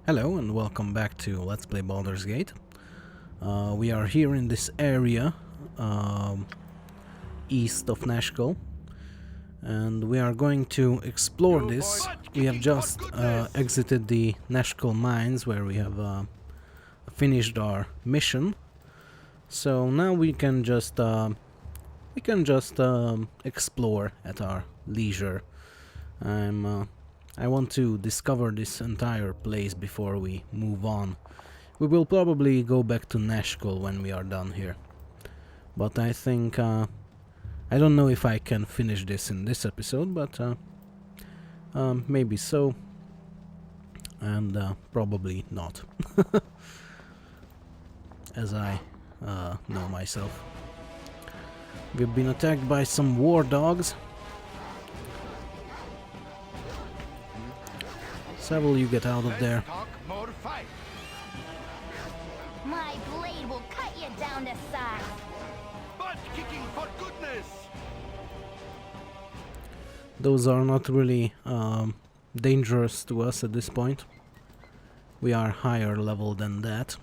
Hello and welcome back to Let's Play Baldur's Gate. We are here in this area east of Nashkel, and we are going to explore this. We have just exited the Nashkel mines where we have finished our mission. So now we can just explore at our leisure. I want to discover this entire place before we move on. We will probably go back to Nashkel when we are done here. But I think, I don't know if I can finish this in this episode, but maybe so. And probably not. As I know myself. We've been attacked by some war dogs. Will you get out of there? My blade will cut you down to size. Butt kicking for goodness. Those are not really dangerous to us at this point. We are higher level than that.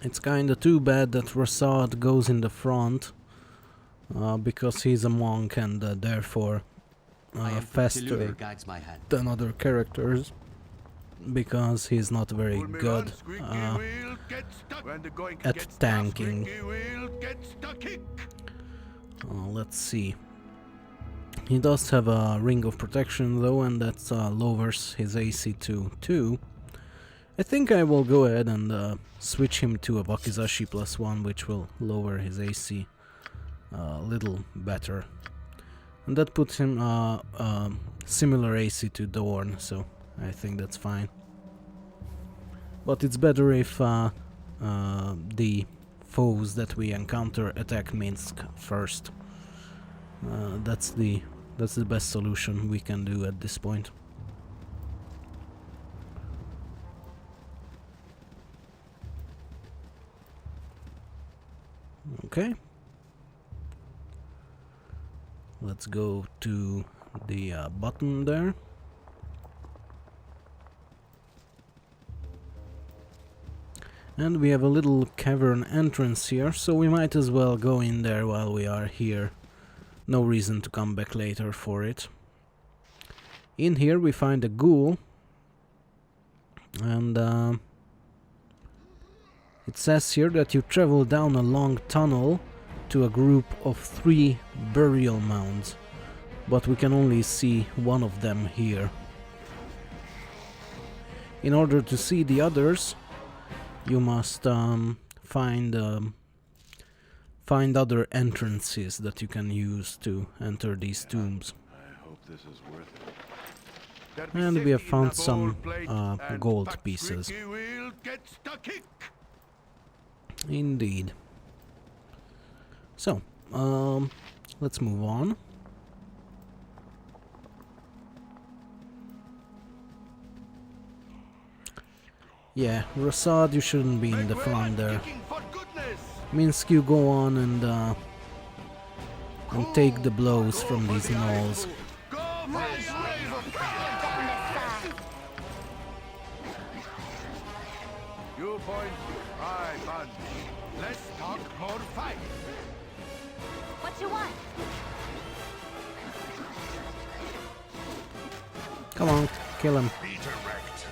It's kinda too bad that Rasad goes in the front, because he's a monk and therefore faster than other characters, because he's not very good at tanking. Let's see. He does have a ring of protection though, and that lowers his AC to 2. I think I will go ahead and switch him to a Wakizashi +1, which will lower his AC a little better. And that puts him similar AC to Dorn, so I think that's fine. But it's better if the foes that we encounter attack Minsk first. That's the best solution we can do at this point. Okay. Let's go to the button there. And we have a little cavern entrance here, so we might as well go in there while we are here. No reason to come back later for it. In here we find a ghoul. And it says here that you travel down a long tunnel to a group of 3 burial mounds, but we can only see one of them here. In order to see the others, you must find other entrances that you can use to enter these tombs. I hope this is worth it. And we have found some gold pieces. Indeed. So, let's move on. Yeah, Rasad, you shouldn't be in the front there. Minsk, you go on and take the blows from these gnolls. You point, I punch. Let's talk more fight. What you want? Come on, kill him. Be direct.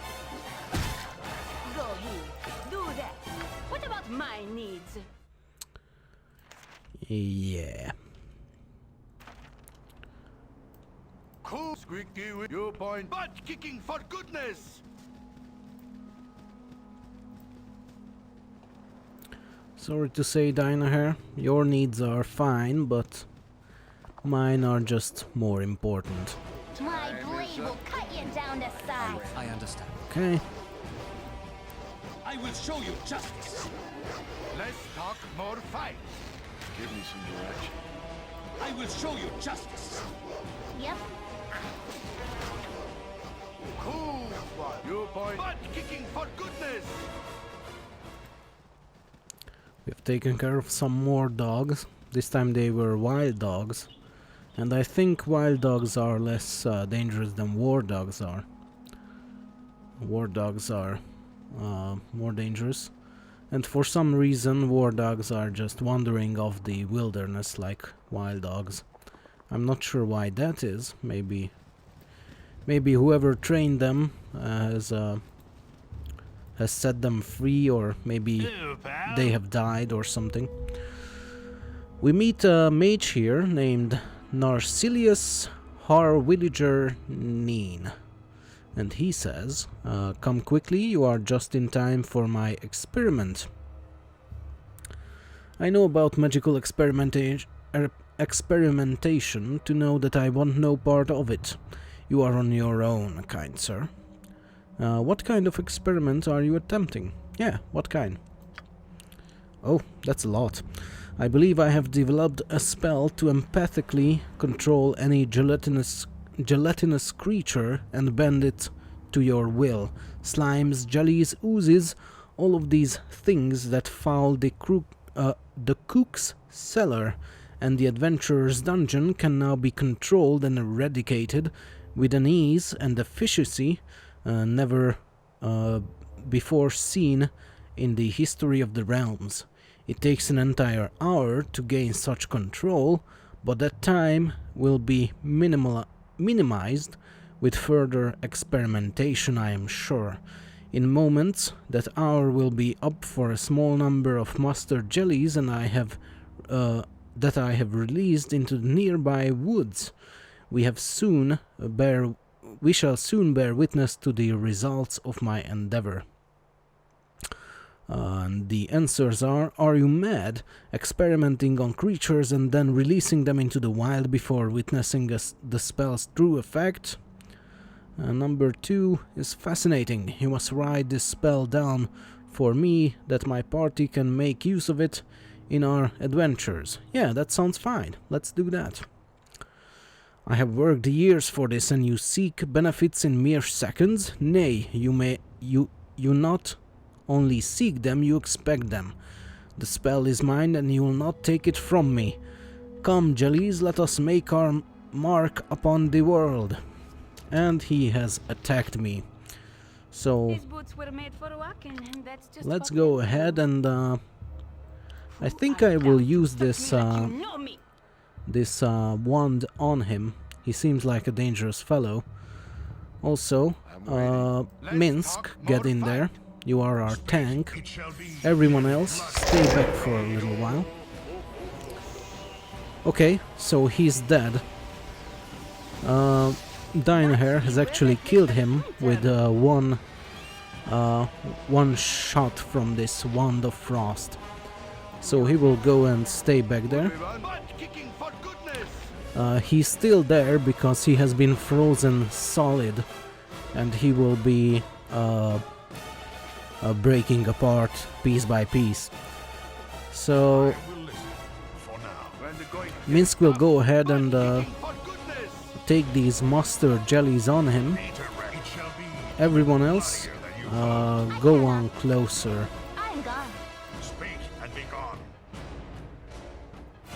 Go you. Do that. What about my needs? Yeah. Cool, squeaky. You point, butt kicking for goodness. Sorry to say, Dynahair, your needs are fine, but mine are just more important. My blade will cut you down to size. I understand. Okay. I will show you justice. Let's talk more fight. Give me some direction. I will show you justice. Yep. Cool. You point, butt kicking for goodness. We've taken care of some more dogs. This time they were wild dogs, and I think wild dogs are less dangerous than war dogs are. War dogs are more dangerous, and for some reason war dogs are just wandering off the wilderness like wild dogs. I'm not sure why that is. Maybe whoever trained them has set them free, or maybe Hello, pal. they have died or something. We meet a mage here named Narcilius Harwillager Neen, and he says, "Come quickly, you are just in time for my experiment." I know about magical experimentation to know that I want no part of it. You are on your own, kind sir. What kind of experiment are you attempting? Yeah, what kind? Oh, that's a lot. I believe I have developed a spell to empathically control any gelatinous creature and bend it to your will. Slimes, jellies, oozes, all of these things that foul the cook's cellar and the adventurer's dungeon can now be controlled and eradicated with an ease and efficiency never before seen in the history of the realms. It takes an entire hour to gain such control, but that time will be minimized with further experimentation, I am sure. In moments, that hour will be up for a small number of mustard jellies and that I have released into the nearby woods. We shall soon bear witness to the results of my endeavor. The answers are you mad? Experimenting on creatures and then releasing them into the wild before witnessing the spell's true effect? Number 2 is fascinating. You must write this spell down for me that my party can make use of it in our adventures. Yeah, that sounds fine. Let's do that. I have worked years for this, and you seek benefits in mere seconds? Nay, you not only seek them, you expect them. The spell is mine, and you will not take it from me. Come, jellies, let us make our mark upon the world. And he has attacked me. So These boots were made for walking, and that's just let's about go it. ahead and I think I will use this this wand on him. He seems like a dangerous fellow. Also, Minsk, get in there. You are our tank. Everyone else, stay back for a little while. Okay, so he's dead. Dynahair has actually killed him with one shot from this wand of frost. So he will go and stay back there. Butt kicking for goodness. He's still there because he has been frozen solid, and he will be breaking apart piece by piece. So Minsk will go ahead and take these mustard jellies on him. Everyone else, go on closer. I'm gone. Speak and be gone.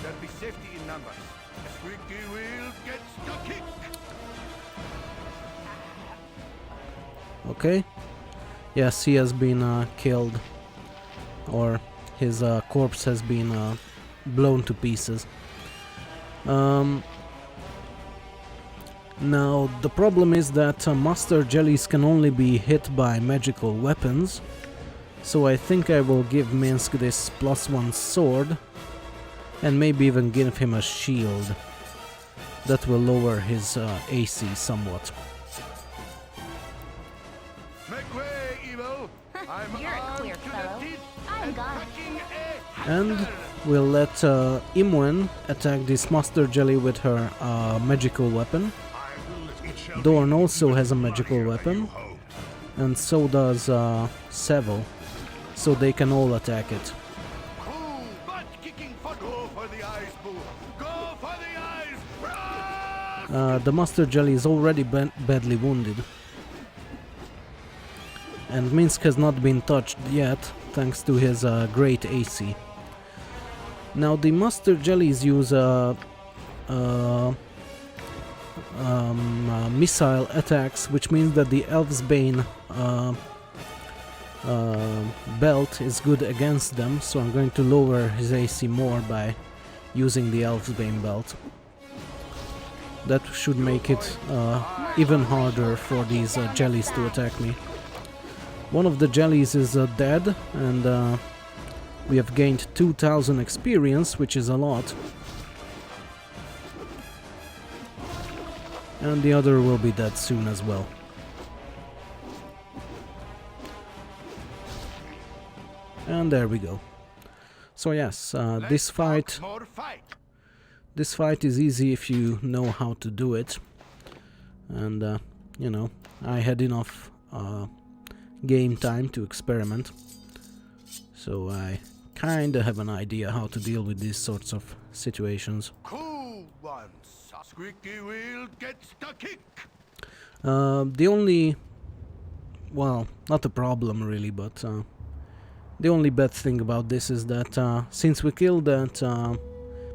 There'll be safety in numbers. The squeaky wheel gets the kick. Okay. Yes, he has been killed, or his corpse has been blown to pieces. Now, the problem is that mustard jellies can only be hit by magical weapons, so I think I will give Minsk this +1 sword, and maybe even give him a shield. That will lower his AC somewhat. Make way, evil. I'm You're a armed queer to the fellow. teeth I'm and gone. packing a And hammer. we'll let Imwen attack this mustard jelly with her magical weapon. Dorn also has a magical weapon, and so does Seville, so they can all attack it. Cool, butt kicking for go for the eyes, boo. Go for the eyes. Run! The mustard jelly is already badly wounded, and Minsk has not been touched yet, thanks to his great AC. Now the mustard jellies use missile attacks, which means that the Elf's Bane belt is good against them, so I'm going to lower his AC more by using the Elf's Bane belt. That should make it even harder for these jellies to attack me. One of the jellies is dead, and we have gained 2000 experience, which is a lot. And the other will be dead soon as well. And there we go. So yes, this fight is easy if you know how to do it. And you know, I had enough game time to experiment, so I kinda have an idea how to deal with these sorts of situations. Cool one. Squeaky wheel gets the kick. The only, well, not a problem really, but the only bad thing about this is that since we killed that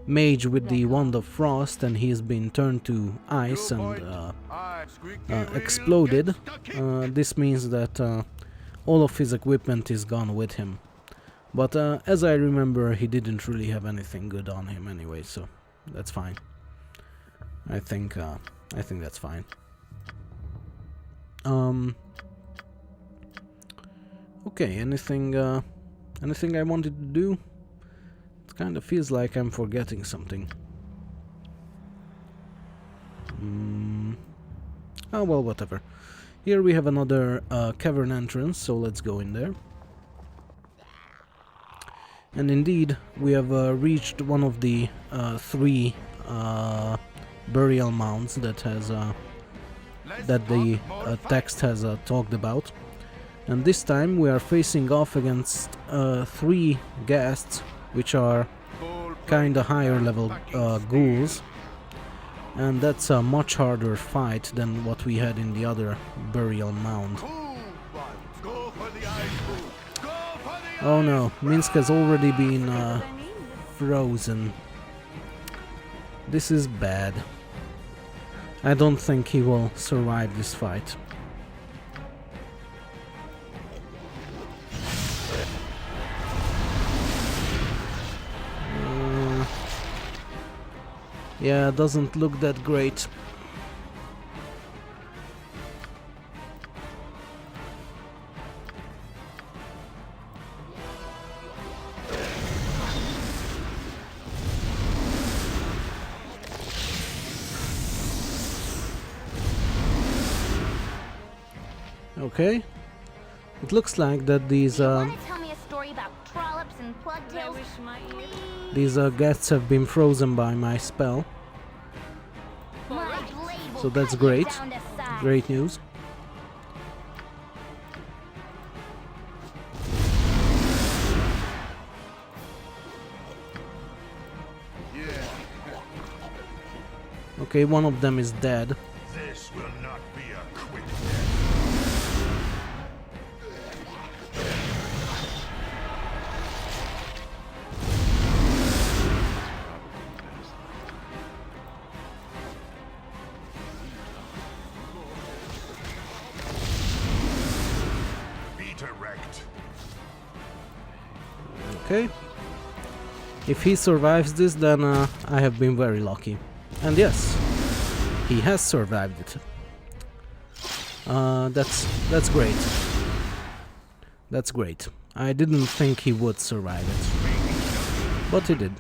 mage with the Wand of Frost and he's been turned to ice and exploded, this means that all of his equipment is gone with him. But as I remember, he didn't really have anything good on him anyway, so that's fine. I think that's fine. Okay, anything I wanted to do? It kind of feels like I'm forgetting something. Oh well, whatever. Here we have another cavern entrance, so let's go in there. And indeed, we have reached one of the three burial mounds that has that the text has talked about. And this time we are facing off against three ghasts, which are kinda higher level ghouls, and that's a much harder fight than what we had in the other burial mound. Oh no, Minsk has already been frozen. This is bad. I don't think he will survive this fight. Yeah, doesn't look that great. Okay, it looks like that these ghasts have been frozen by my spell, so that's great. Great news. Okay, one of them is dead. This will not be a quick Okay. If he survives this, then I have been very lucky. And yes, he has survived it. That's great. That's great. I didn't think he would survive it, but he did.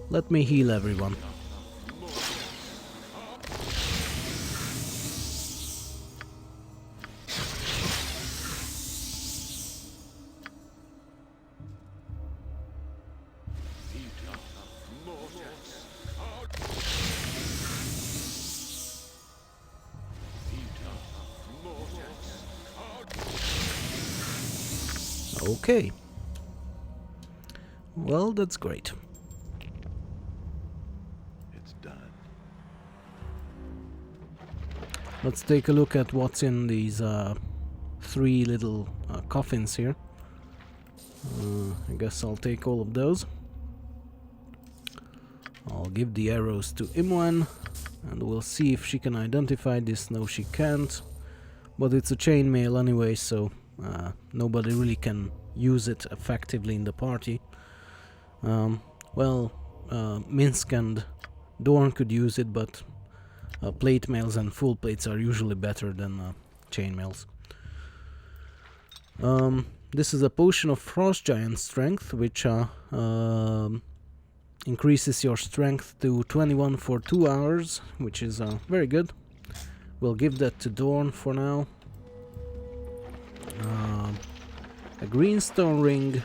Let me heal everyone. Okay. Well, that's great. It's done. Let's take a look at what's in these three little coffins here. I guess I'll take all of those. I'll give the arrows to Imwan, and we'll see if she can identify this. No, she can't. But it's a chainmail anyway, so nobody really can use it effectively in the party. Minsk and Dorn could use it, but plate mails and full plates are usually better than chainmails. This is a potion of Frost Giant Strength, which increases your strength to 21 for 2 hours, which is very good. We'll give that to Dorn for now. A greenstone ring,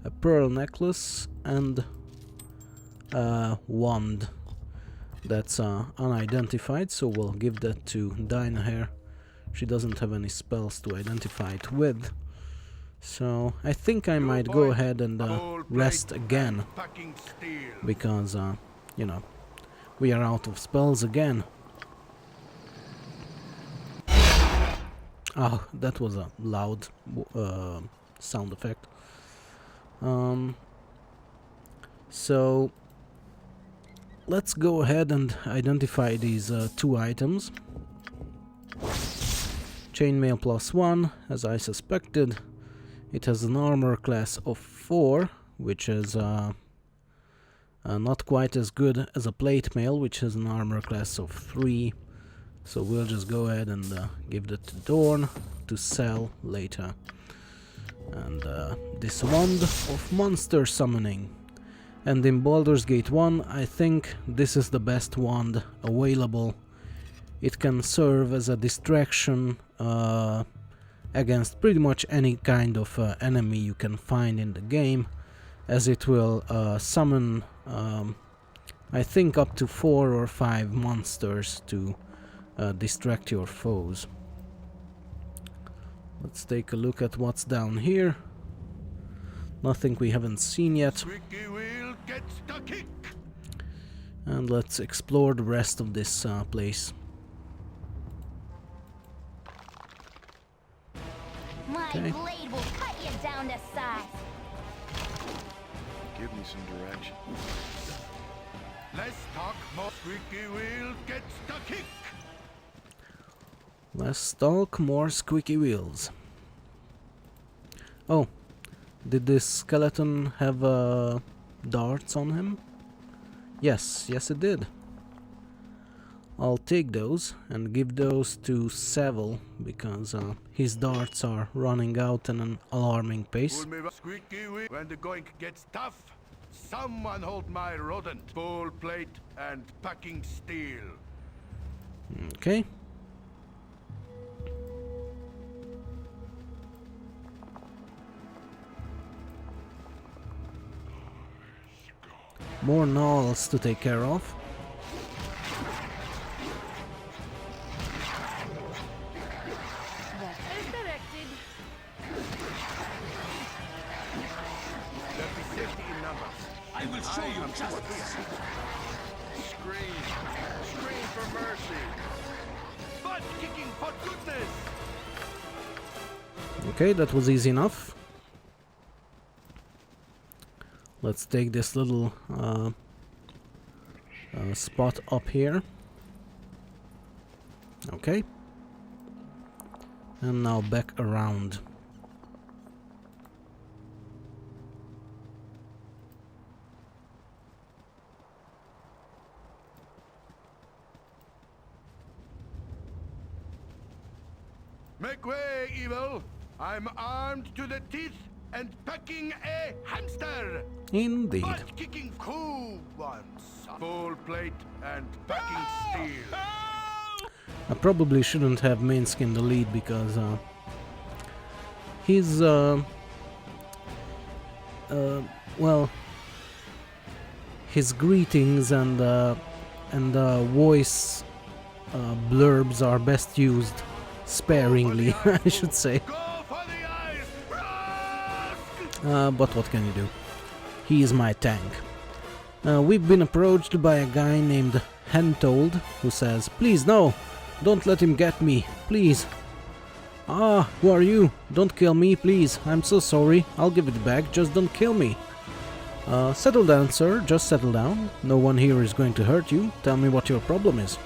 a pearl necklace, and a wand that's unidentified, so we'll give that to Dynahair. She doesn't have any spells to identify it with. So I think I might go ahead and rest again, because, you know, we are out of spells again. Oh, that was a loud sound effect. So let's go ahead and identify these two items. Chainmail +1, as I suspected. It has an armor class of 4, which is not quite as good as a plate mail, which has an armor class of 3. So we'll just go ahead and give that to Dorn to sell later. And this wand of monster summoning. And in Baldur's Gate 1, I think this is the best wand available. It can serve as a distraction against pretty much any kind of enemy you can find in the game, as it will summon, I think, up to 4 or 5 monsters to distract your foes. Let's take a look at what's down here. Nothing we haven't seen yet. And let's explore the rest of this place. My blade will cut you down to size. Give me some direction. Less talk, more squeaky wheel gets the kick. Less talk, more squeaky wheels. Oh, did this skeleton have darts on him? Yes, it did. I'll take those and give those to Savile, because his darts are running out at an alarming pace. When the going gets tough, someone hold my rodent, full plate and packing steel. Okay. More gnolls to take care of. As directed. There'll be safety in numbers. I will show you justice. Scream for mercy. Butt kicking for goodness. Okay, that was easy enough. Let's take this little spot up here. Okay. And now back around. Make way, evil. I'm armed to the teeth and packing a hamster. Indeed. Butt kicking cool ones. Full plate and packing steel. I probably shouldn't have Minsk in the lead, because his well, his greetings and voice blurbs are best used sparingly, I should say. Go for the eyes. But what can you do? He is my tank. We've been approached by a guy named Hentold, who says, "Please no, Don't let him get me, please. Ah, who are you? Don't kill me, please. I'm so sorry. I'll give it back, just don't kill me. Settle down, sir. Just settle down. No one here is going to hurt you. Tell me what your problem is.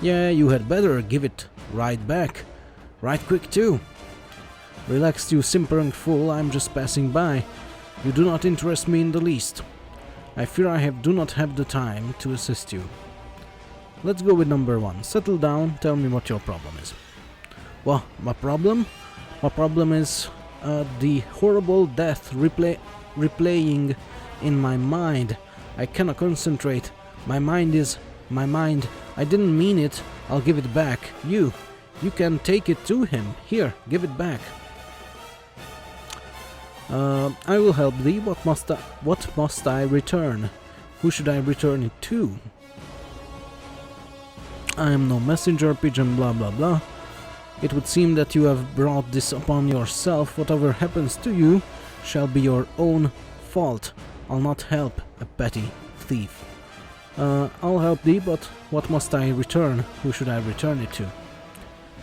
Yeah, you had better give it right back. Right quick, too. Relax, you simpering fool. I'm just passing by. You do not interest me in the least. I fear I do not have the time to assist you. Let's go with number 1. Settle down. Tell me what your problem is. Well, my problem? My problem is the horrible death replaying in my mind. I cannot concentrate. My mind. I didn't mean it. I'll give it back. You can take it to him. Here, give it back. I will help thee. What must I return? Who should I return it to? I am no messenger, pigeon, blah blah blah. It would seem that you have brought this upon yourself. Whatever happens to you shall be your own fault. I'll not help a petty thief. I'll help thee, but what must I return? Who should I return it to?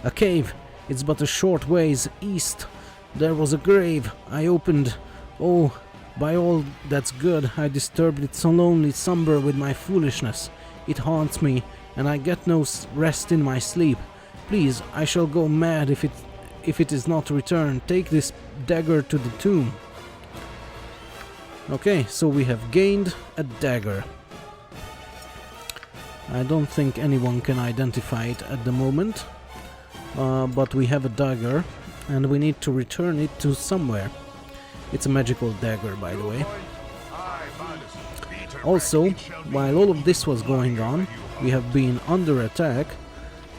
A cave. It's but a short ways east. There was a grave. I opened. Oh, by all that's good, I disturbed it so lonely somber with my foolishness. It haunts me, and I get no rest in my sleep. Please, I shall go mad if it is not returned. Take this dagger to the tomb. Okay, so we have gained a dagger. I don't think anyone can identify it at the moment, but we have a dagger, and we need to return it to somewhere. It's a magical dagger, by the way. Also, while all of this was going on, we have been under attack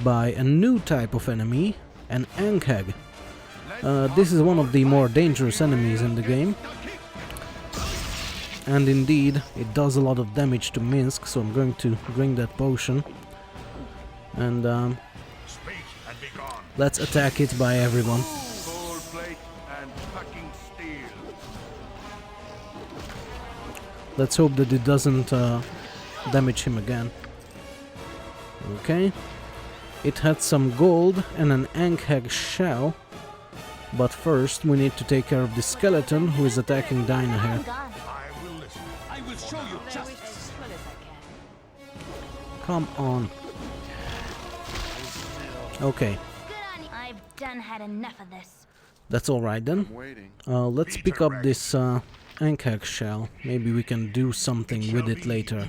by a new type of enemy, an Ankheg. This is one of the more dangerous enemies in the game. And indeed, it does a lot of damage to Minsk, so I'm going to drink that potion. And let's attack it by everyone. Let's hope that it doesn't damage him again. Okay. It had some gold and an Ankheg shell. But first we need to take care of the skeleton who is attacking Dinah here. I will show you justice. Come on. Okay. Good on you. I've done had enough of this. That's alright then. Let's pick up this Ankheg shell. Maybe we can do something with it later.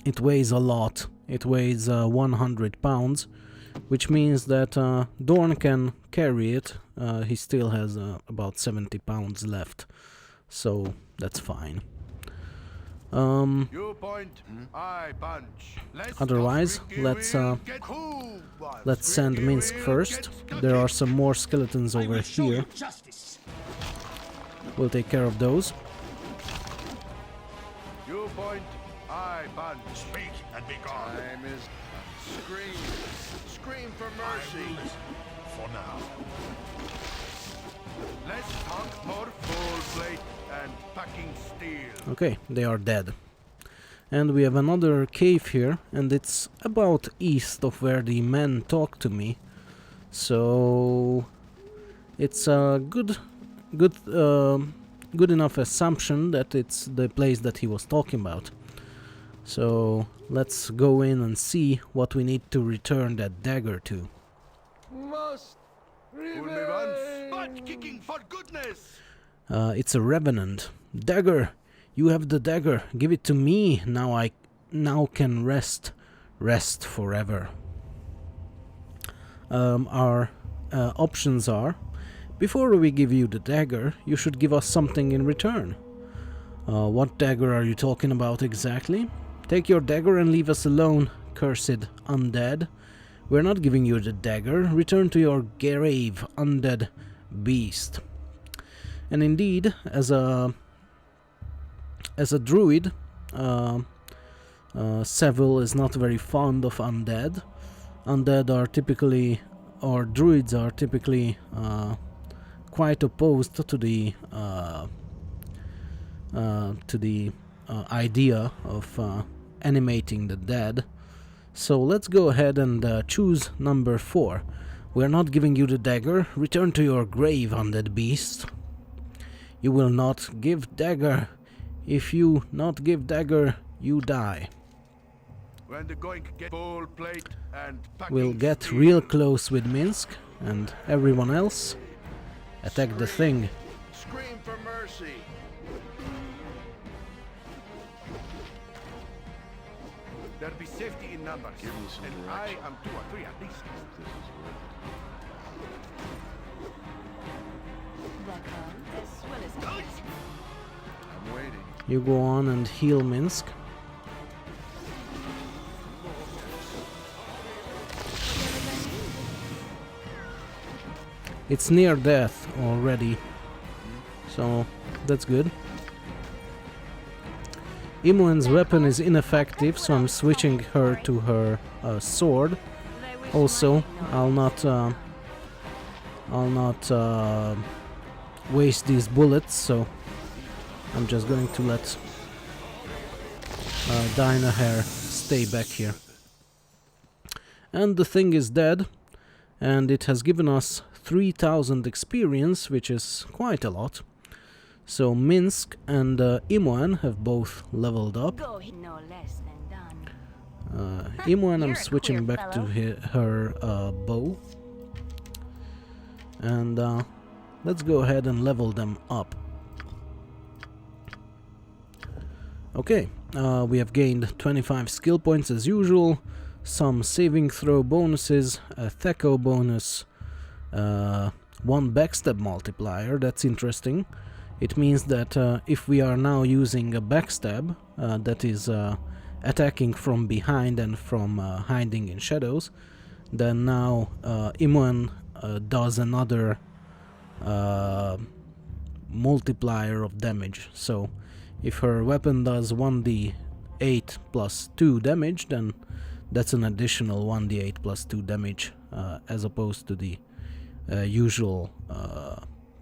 It weighs a lot. It weighs 100 pounds, which means that Dorn can carry it. He still has about 70 pounds left, so that's fine. Otherwise, let's send Minsk first. There are some more skeletons over here. We'll take care of those. Speak and be gone. Time is scream for mercy. For now. Let's talk more full plate and packing steel. Okay, they are dead. And we have another cave here, and it's about east of where the men talk to me. So it's a good enough assumption that it's the place that he was talking about. So let's go in and see what we need to return that dagger to. Kicking for goodness. It's a revenant. Dagger! You have the dagger. Give it to me. Now I can rest forever. Our options are: before we give you the dagger, you should give us something in return. What dagger are you talking about exactly? Take your dagger and leave us alone, cursed undead. We're not giving you the dagger. Return to your grave, undead beast. And indeed, as a druid, Seville is not very fond of undead. Undead are typically, or druids are typically, quite opposed to the idea of animating the dead. So let's go ahead and choose number 4. We're not giving you the dagger. Return to your grave, undead beast. You will not give dagger. If you not give dagger, you die. When the going gets full plate and packing We'll get steel. real close with Minsk and everyone else. Attack the thing. Scream for mercy. There'll be safety in numbers. Give me some and direction. I am 2 or 3 at least. This is worth Welcome, as well as good. it. I'm waiting. You go on and heal Minsk. It's near death already, so that's good. Imoen's weapon is ineffective, so I'm switching her to her sword. They wish Also, mine no. I'll not waste these bullets, so I'm just going to let Dynahair stay back here. And the thing is dead, and it has given us 3000 experience, which is quite a lot. So Minsk and Imoen have both leveled up. Go no less than done. Imoen, I'm You're a switching queer back to fellow. her bow. And let's go ahead and level them up. Okay, we have gained 25 skill points as usual, some saving throw bonuses, a Theco bonus, 1 backstab multiplier. That's interesting. It means that if we are now using a backstab that is attacking from behind and from hiding in shadows, then now Imoen does another multiplier of damage. So if her weapon does 1d8 plus 2 damage, then that's an additional 1d8 plus 2 damage as opposed to the usual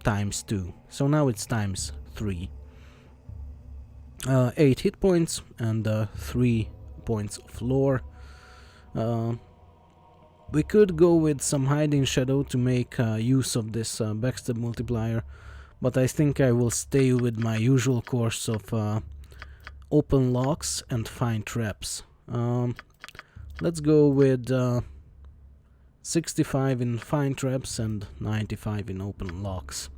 times 2. So now it's times 3. 8 hit points and 3 points of lore. We could go with some hiding shadow to make use of this backstab multiplier, but I think I will stay with my usual course of open locks and find traps. Let's go with 65 in find traps and 95 in open locks.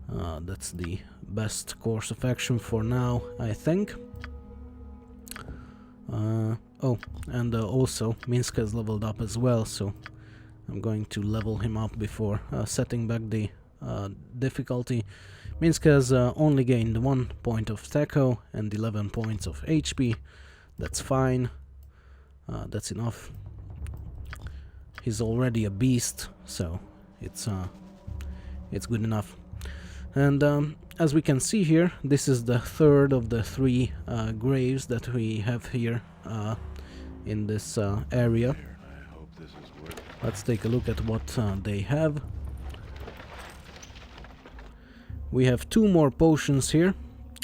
That's the best course of action for now, I think. Oh, and also Minsk has leveled up as well, so I'm going to level him up before setting back the difficulty. Minsk has only gained 1 point of Theco and 11 points of HP. That's fine. That's enough. He's already a beast, so it's good enough. And as we can see here, this is the third of the 3 graves that we have here in this area. I hope this is worth it. Let's take a look at what they have. We have 2 more potions here.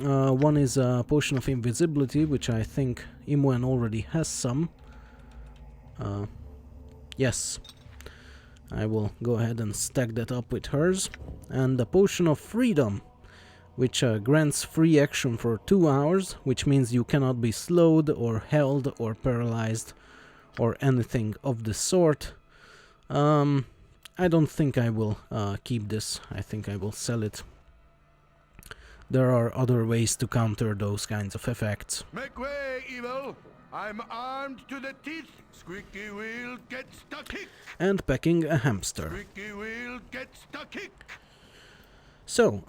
One is a potion of invisibility, which I think Imoen already has some. Yes, I will go ahead and stack that up with hers. And the potion of freedom, which grants free action for 2 hours, which means you cannot be slowed or held or paralyzed or anything of the sort. I don't think I will keep this. I think I will sell it. There are other ways to counter those kinds of effects. Make way, evil! I'm armed to the teeth. Squeaky wheel gets the kick. And packing a hamster. Squeaky wheel gets the kick. So,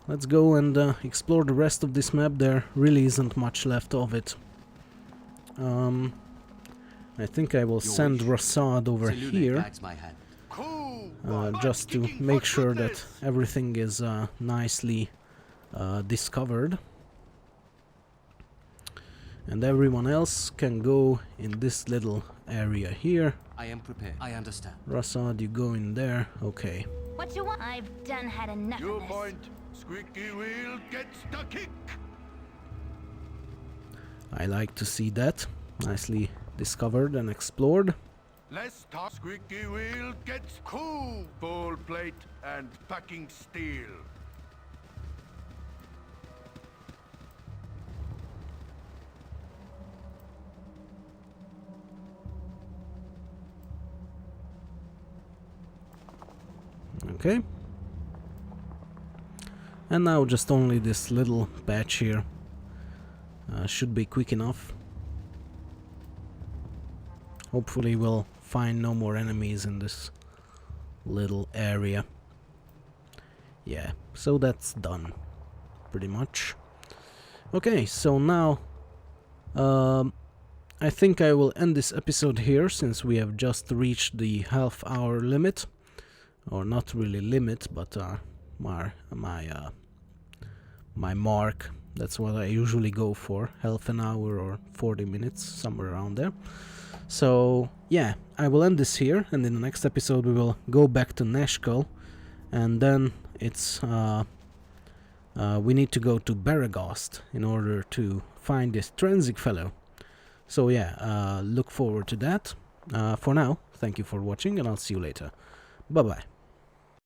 let's go and explore the rest of this map. There really isn't much left of it. I think I will send Rassad over here, Cool. just to make sure that everything is nicely discovered. And everyone else can go in this little area here. I am prepared. I understand. Rassad, you go in there. Okay. What you want? I've done had enough You of this. point. Squeaky wheel gets the kick. I like to see that. Nicely discovered and explored. Less talk, squeaky wheel gets cool. Full plate and packing steel. Okay. And now just only this little patch here. Should be quick enough. Hopefully we'll find no more enemies in this little area. Yeah, so that's done. Pretty much. Okay, so now I think I will end this episode here, since we have just reached the half-hour limit. Or not really limit, but my mark. That's what I usually go for, half an hour or 40 minutes, somewhere around there. So yeah, I will end this here, and in the next episode we will go back to Nashkel, and then it's we need to go to Baragast in order to find this Transic fellow. So yeah, look forward to that. For now, thank you for watching, and I'll see you later. Bye bye.